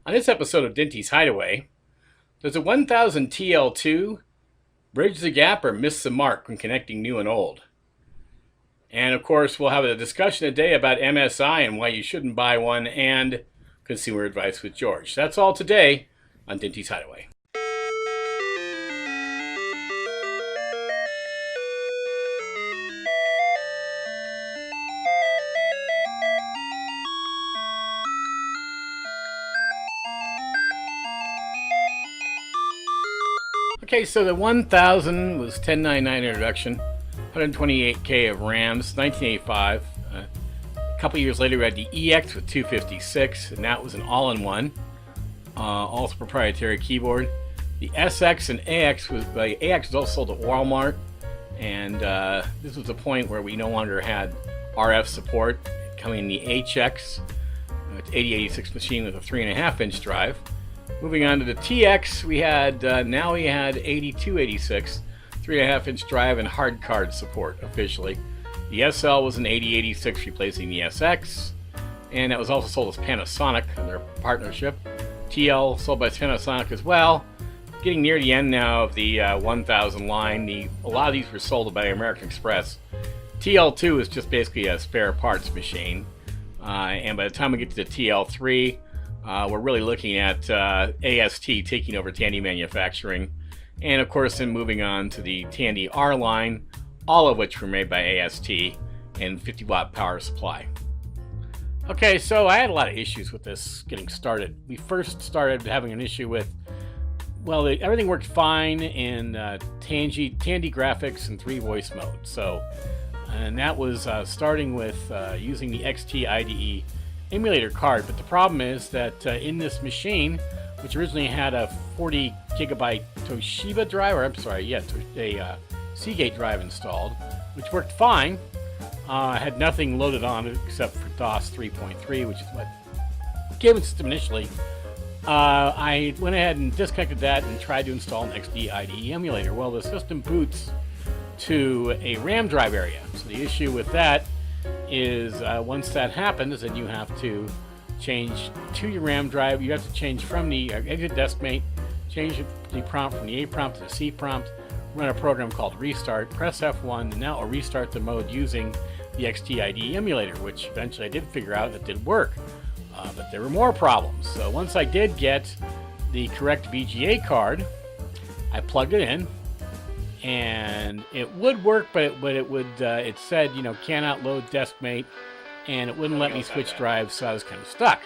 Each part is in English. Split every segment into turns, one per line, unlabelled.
On this episode of Dinty's Hideaway, does a 1000 TL2 bridge the gap or miss the mark when connecting new and old? And of course, we'll have a discussion today about MSI and why you shouldn't buy one, and consumer advice with George. That's all today on Dinty's Hideaway. Okay, so the 1000 was 1099 introduction, 128K of RAMs, 1985. A couple years later, we had the EX with 256, and that was an all-in-one, also proprietary keyboard. The SX and AX was also sold at Walmart, and this was a point where we no longer had RF support. Coming in the HX, it's 8086 machine with a 3.5-inch drive. Moving on to the TX, we had 8286, 3.5-inch drive and hard card support officially. The SL was an 8086 replacing the SX, and that was also sold as Panasonic in their partnership. TL sold by Panasonic as well. Getting near the end now of the 1000 line. A lot of these were sold by American Express. TL2 is just basically a spare parts machine, and by the time we get to the TL3, we're really looking at AST taking over Tandy manufacturing, and of course then moving on to the Tandy R line, all of which were made by AST and 50-watt power supply. Okay, so I had a lot of issues with this getting started. We first started having an issue with, well, everything worked fine in Tandy graphics and 3 voice mode. So, and that was starting with using the XT IDE emulator card, but the problem is that in this machine, which originally had a 40 gigabyte Toshiba drive, or I'm sorry, a Seagate drive installed, which worked fine, had nothing loaded on it except for DOS 3.3, which is what gave it the system initially. I went ahead and disconnected that and tried to install an XT IDE emulator. Well, the system boots to a RAM drive area, so the issue with that is once that happens, then you have to change to your RAM drive. You have to change from the exit deskmate, change the prompt from the A prompt to the C prompt, run a program called restart, press F1, and now it'll restart the mode using the XTID emulator, which eventually I did figure out that did work. But there were more problems. So once I did get the correct VGA card, I plugged it in, and it would work, but it said, cannot load deskmate, and it wouldn't let me switch drives, so I was kind of stuck.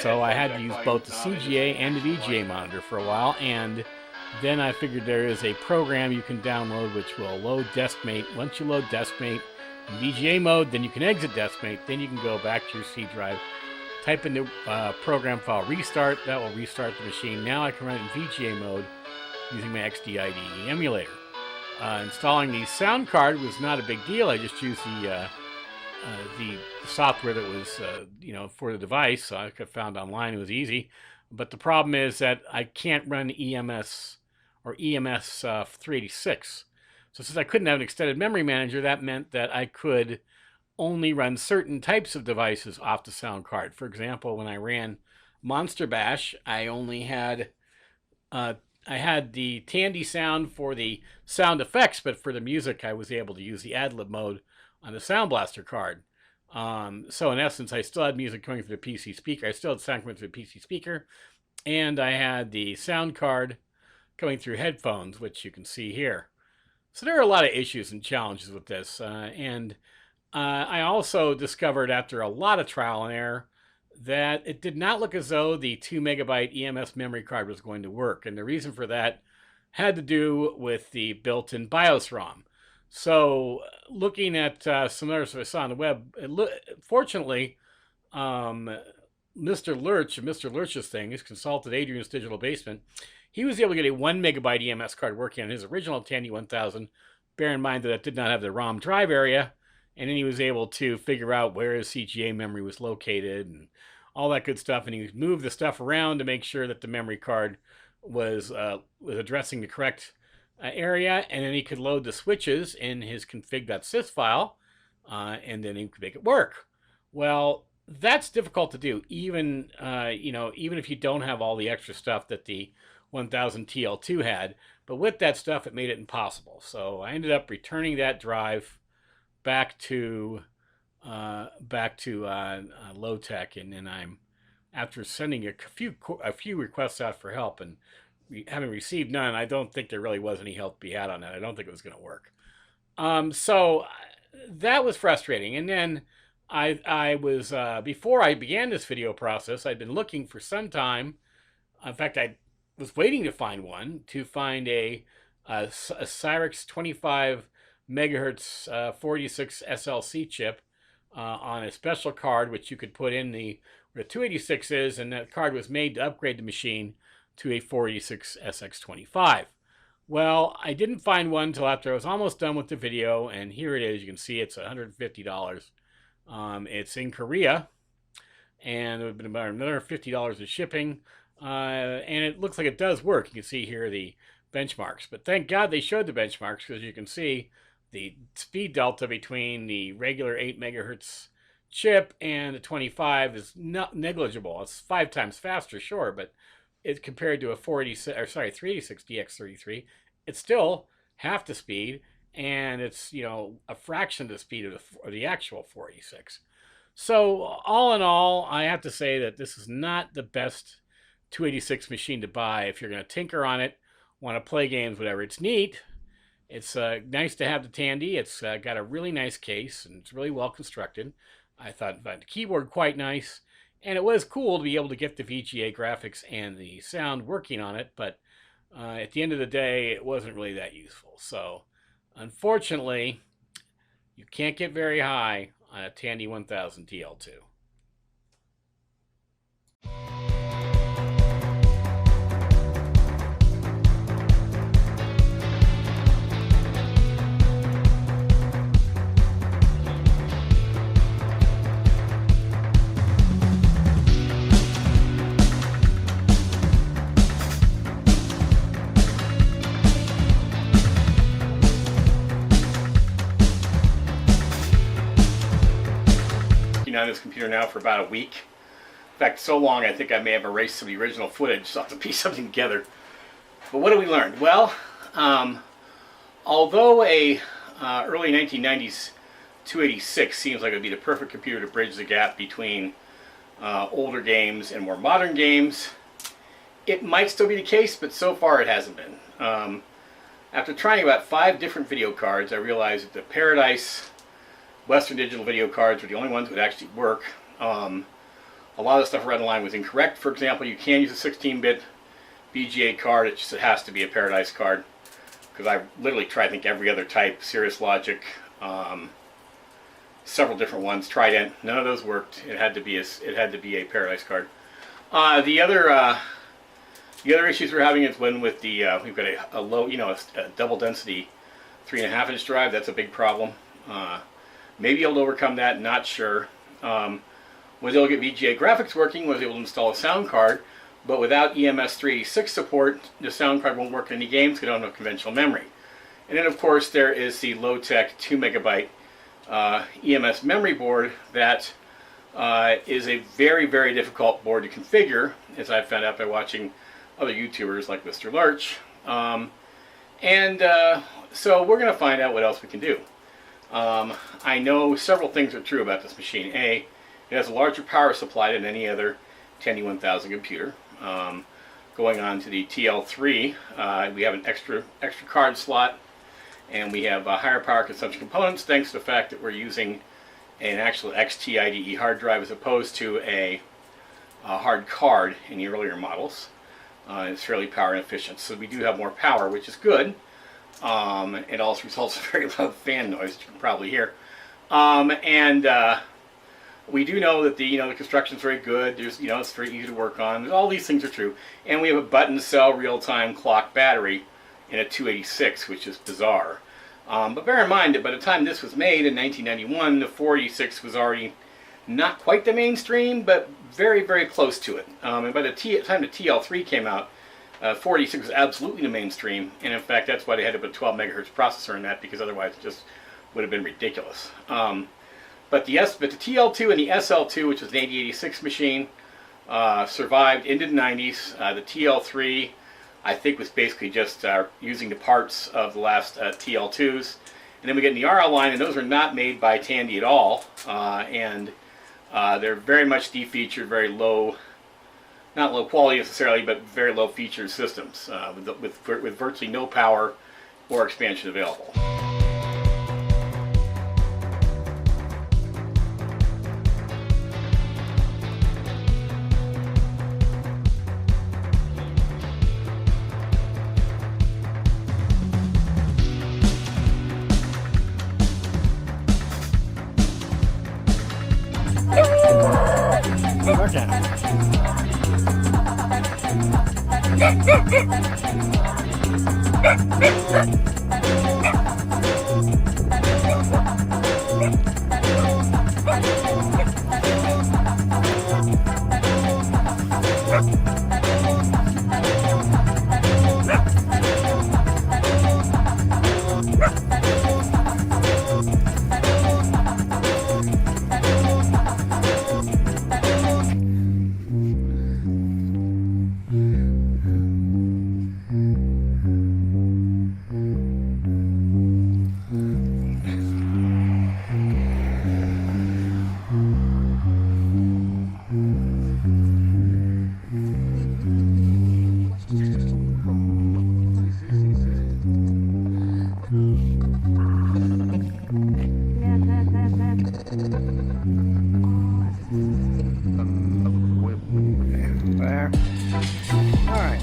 So I had to use both the CGA and the VGA monitor for a while, and then I figured there is a program you can download which will load deskmate. Once you load deskmate in VGA mode, then you can exit deskmate, then you can go back to your C drive, type in the program file restart, that will restart the machine. Now I can run it in VGA mode using my XDIDE emulator. Installing the sound card was not a big deal. I just used the software that was for the device. So I found online, it was easy. But the problem is that I can't run EMS or EMS 386. So since I couldn't have an extended memory manager, that meant that I could only run certain types of devices off the sound card. For example, when I ran Monster Bash, I only had I had the Tandy sound for the sound effects, but for the music, I was able to use the ad-lib mode on the Sound Blaster card. So in essence, I still had music coming through the PC speaker. I still had sound coming through the PC speaker, and I had the sound card coming through headphones, which you can see here. So there are a lot of issues and challenges with this, and I also discovered after a lot of trial and error that it did not look as though the 2 megabyte EMS memory card was going to work. And the reason for that had to do with the built-in BIOS ROM. So looking at some others I saw on the web, fortunately, Mr. Lurch's thing, his consultant Adrian's Digital Basement, he was able to get a 1 megabyte EMS card working on his original Tandy 1000. Bear in mind that it did not have the ROM drive area. And then he was able to figure out where his CGA memory was located and all that good stuff. And he moved the stuff around to make sure that the memory card was addressing the correct area. And then he could load the switches in his config.sys file, and then he could make it work. Well, that's difficult to do, even even if you don't have all the extra stuff that the 1000 TL2 had. But with that stuff, it made it impossible. So I ended up returning that drive back to low tech, and then I'm after sending a few requests out for help and having received none. I don't think there really was any help to be had on that. I don't think it was going to work. So that was frustrating. And then I was before I began this video process, I'd been looking for some time. In fact, I was waiting to find a Cyrix 25 megahertz 46 SLC chip on a special card, which you could put in where the 286 is, and that card was made to upgrade the machine to a 486 SX25. Well, I didn't find one until after I was almost done with the video, and here it is. You can see it's $150. It's in Korea, and it would have been about another $50 of shipping, and it looks like it does work. You can see here the benchmarks, but thank God they showed the benchmarks, because you can see the speed delta between the regular 8 megahertz chip and the 25 is not negligible. It's 5 times faster, sure, but it's compared to a 386 DX33, it's still half the speed, and it's a fraction of the speed of the actual 486. So all in all, I have to say that this is not the best 286 machine to buy if you're going to tinker on it, want to play games, whatever. It's neat. It's nice to have the Tandy. It's got a really nice case, and it's really well constructed. I thought the keyboard quite nice, and it was cool to be able to get the VGA graphics and the sound working on it, but at the end of the day, it wasn't really that useful. So unfortunately, you can't get very high on a Tandy 1000 TL2. On this computer now for about a week. In fact, so long I think I may have erased some of the original footage, so I'll have to piece something together. But what have we learned? Well, although a early 1990s 286 seems like it would be the perfect computer to bridge the gap between older games and more modern games, it might still be the case, but so far it hasn't been. After trying about 5 different video cards, I realized that the Paradise Western Digital video cards were the only ones that would actually work. A lot of the stuff read online was incorrect. For example, you can use a 16-bit VGA card. It has to be a Paradise card, because I literally tried, I think, every other type. Cirrus Logic, several different ones. Trident. None of those worked. It had to be a Paradise card. The other issues we're having is when with the we've got a low, a double density 3.5-inch drive. That's a big problem. Maybe able to overcome that, not sure. Was able to get VGA graphics working, was able to install a sound card, but without EMS 386 support, the sound card won't work in any games because they don't have conventional memory. And then of course there is the low-tech 2 megabyte EMS memory board that is a very, very difficult board to configure, as I found out by watching other YouTubers like Mr. Lurch. So we're going to find out what else we can do. I know several things are true about this machine. A, it has a larger power supply than any other Tandy 1000 computer. Going on to the TL3, we have an extra card slot, and we have higher power consumption components thanks to the fact that we're using an actual XT IDE hard drive as opposed to a hard card in the earlier models. It's fairly power efficient, so we do have more power, which is good. It also results in very loud fan noise, which you can probably hear. We do know that the construction is very good. There's it's very easy to work on. All these things are true. And we have a button cell real-time clock battery in a 286, which is bizarre. But bear in mind that by the time this was made in 1991, the 486 was already not quite the mainstream, but very, very close to it. And by the time the TL3 came out, 486 was absolutely the mainstream, and in fact that's why they had to put a 12 megahertz processor in that, because otherwise it just would have been ridiculous. But But the TL2 and the SL2, which was an 8086 machine, survived into the 90s. The TL3, I think, was basically just using the parts of the last TL2s. And then we get in the RL line, and those are not made by Tandy at all. And they're very much defeatured, very low, not low quality necessarily, but very low featured systems with virtually no power or expansion available.
There. All right.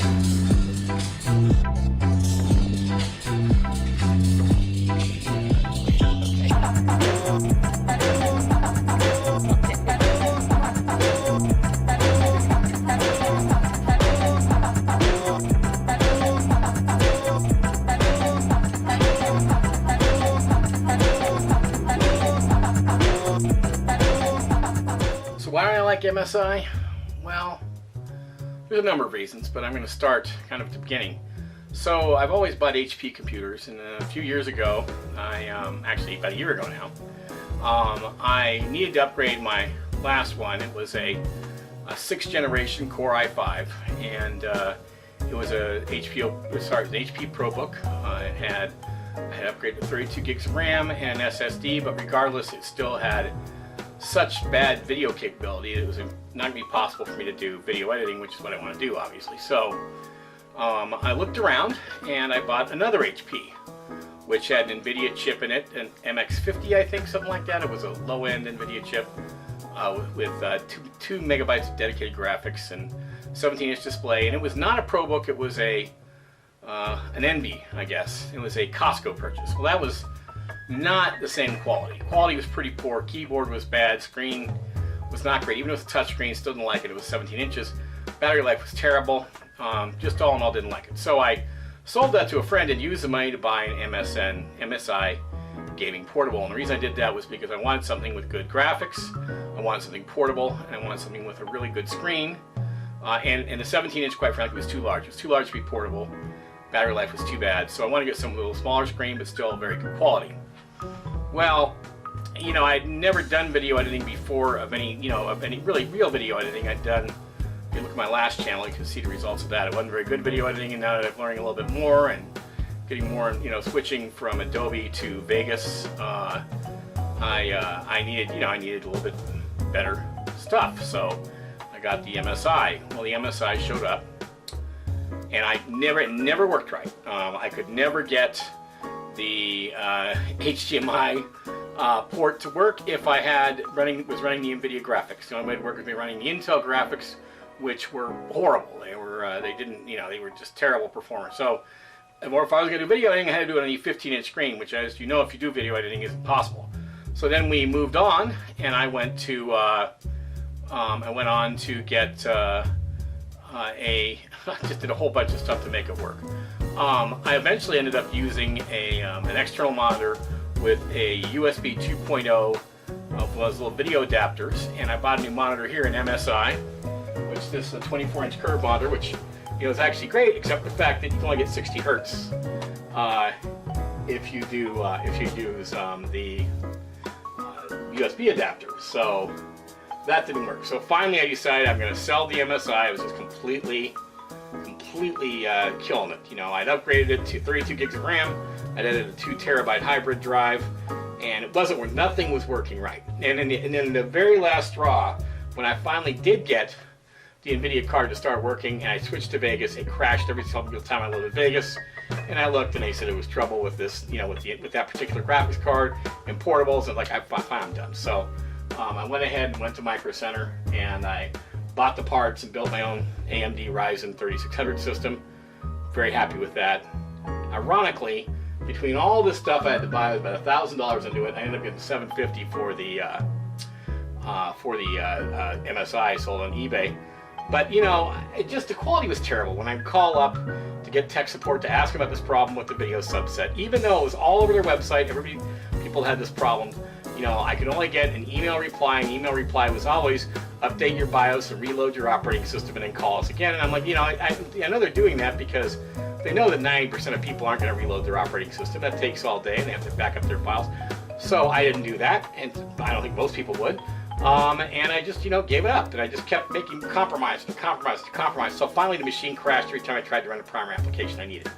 So why don't I like MSI? Well, there's a number of reasons, but I'm going to start kind of at the beginning. So I've always bought HP computers, and a few years ago, actually about a year ago now, I needed to upgrade my last one. It was a 6th generation Core i5, and it was an HP ProBook. I had upgraded to 32 gigs of RAM and SSD, but regardless, it still had such bad video capability that it was not going to be possible for me to do video editing, which is what I want to do, obviously. So I looked around and I bought another HP, which had an NVIDIA chip in it, an MX50, I think, something like that. It was a low-end NVIDIA chip with 2 megabytes of dedicated graphics and 17-inch display. And it was not a ProBook; it was an Envy, I guess. It was a Costco purchase. Well, that was not the same quality. Quality was pretty poor. Keyboard was bad. Screen was not great. Even with the touch screen, still didn't like it. It was 17 inches. Battery life was terrible. Just all in all, didn't like it. So I sold that to a friend and used the money to buy an MSI gaming portable. And the reason I did that was because I wanted something with good graphics. I wanted something portable, and I wanted something with a really good screen. And the 17-inch, quite frankly, was too large. It was too large to be portable. Battery life was too bad. So I wanted to get something with a little smaller screen, but still very good quality. Well, you know, I'd never done video editing before of any really real video editing. I'd done, if you look at my last channel, you can see the results of that. It wasn't very good video editing, and now that I'm learning a little bit more and getting more, switching from Adobe to Vegas, I needed a little bit better stuff. So I got the MSI. Well, the MSI showed up, and it never worked right. I could never get the HDMI port to work if I was running the NVIDIA graphics. The only way to work would be running the Intel graphics, which were horrible. They were just terrible performance. So, if I was going to do video editing, I had to do it on a 15-inch screen, which, as you know, if you do video editing, isn't possible. So then we moved on, and I went on to get just did a whole bunch of stuff to make it work. I eventually ended up using an external monitor with a USB 2.0 of those little video adapters, and I bought a new monitor here in MSI, which this is a 24-inch curved monitor, which is actually great, except for the fact that you can only get 60 hertz if you use USB adapter. So that didn't work. So finally I decided I'm going to sell the MSI. It was just completely killing it. You know, I'd upgraded it to 32 gigs of RAM. I'd added a 2 terabyte hybrid drive, and it wasn't where nothing was working right. And then the very last straw, when I finally did get the NVIDIA card to start working and I switched to Vegas, it crashed every single time I lived in Vegas. And I looked and they said it was trouble with this, you know, with that particular graphics card and portables, and like, I'm done. So I went ahead and went to Micro Center and I bought the parts and built my own AMD Ryzen 3600 system. Very happy with that. Ironically, between all this stuff I had to buy, about $1,000 into it, I ended up getting $750 for the MSI sold on eBay. But you know, the quality was terrible. When I call up to get tech support to ask about this problem with the video subset, even though it was all over their website, people had this problem. You know, I could only get an email reply, and email reply was always update your BIOS and reload your operating system and then call us again. And I'm like, you know, I know they're doing that because they know that 90% of people aren't going to reload their operating system. That takes all day and they have to back up their files. So I didn't do that, and I don't think most people would. And I just, you know, gave it up, and I just kept making compromise. So finally the machine crashed every time I tried to run a primary application I needed.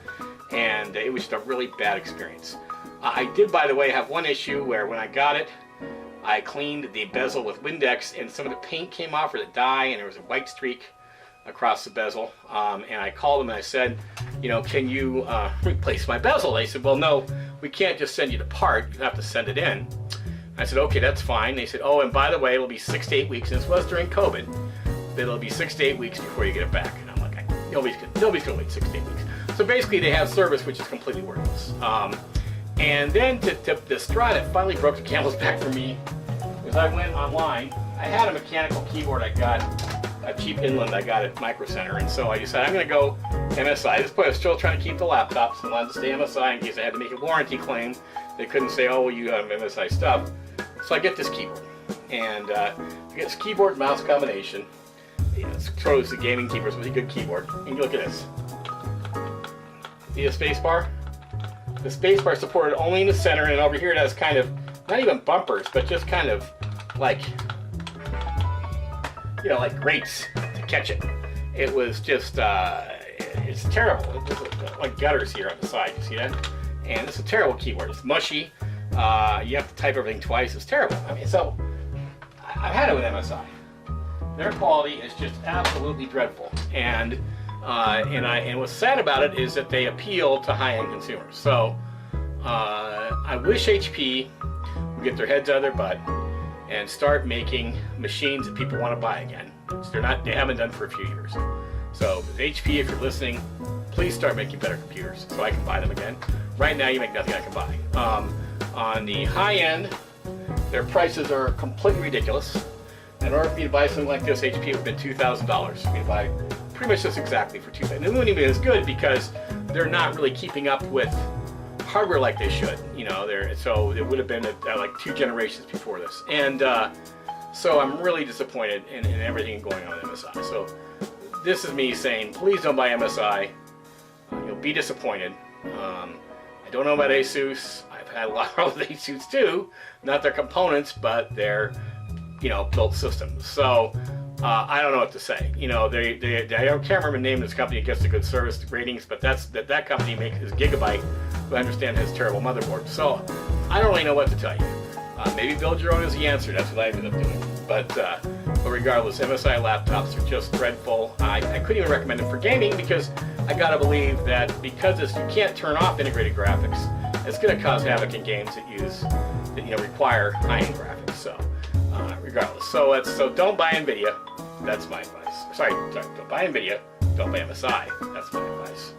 And it was just a really bad experience. I did, by the way, have one issue where when I got it, I cleaned the bezel with Windex and some of the paint came off, or the dye, and there was a white streak across the bezel. And I called them and I said, you know, can you replace my bezel? They said, well, no, we can't just send you the part, you have to send it in. I said, okay, that's fine. They said, oh, and by the way, it'll be 6 to 8 weeks, and this was during COVID, but it'll be 6 to 8 weeks before you get it back. And I'm like, nobody's gonna wait 6 to 8 weeks. So basically they have service which is completely worthless. And then the straw that finally broke the camel's back for me was I went online. I had a mechanical keyboard I got, a cheap Inland I got at Micro Center, and so I decided I'm gonna go MSI. At this point I was still trying to keep the laptops, and I wanted to stay MSI in case I had to make a warranty claim. They couldn't say, oh, well, you have MSI stuff. So I get this keyboard, and I get this keyboard mouse combination. You know, it throws the gaming keyboard with a good keyboard. And look at this. See the space bar? The space bar is supported only in the center, and over here it has kind of, not even bumpers, but just kind of like, you know, like grates to catch it. It was just, it's terrible. It's like gutters here on the side, you see that? And it's a terrible keyboard. It's mushy. You have to type everything twice. It's terrible. I mean, so I've had it with MSI. Their quality is just absolutely dreadful. And what's sad about it is that they appeal to high-end consumers. So I wish HP would get their heads out of their butt and start making machines that people want to buy again. They haven't done for a few years. So HP, if you're listening, please start making better computers so I can buy them again. Right now, you make nothing I can buy. On the high end, their prices are completely ridiculous. In order for me to buy something like this, HP would have been $2,000 for me to buy pretty much this exactly for $2,000. And it wouldn't even be as good because they're not really keeping up with hardware like they should. You know, so it would have been like 2 generations before this. And so I'm really disappointed in everything going on with MSI. So this is me saying, please don't buy MSI. You'll be disappointed. I don't know about ASUS. I've had a lot of problems with ASUS too. Not their components, but their, you know, built systems. So I don't know what to say. You know, I can't remember the name of this company that gets the good service ratings, but that company is Gigabyte, who I understand has terrible motherboards. So I don't really know what to tell you. Maybe build your own is the answer. That's what I ended up doing. But regardless, MSI laptops are just dreadful. I couldn't even recommend them for gaming because I gotta believe that because you can't turn off integrated graphics, it's gonna cause havoc in games that require high-end graphics. So regardless, so don't buy NVIDIA. That's my advice. Sorry, don't buy NVIDIA. Don't buy MSI. That's my advice.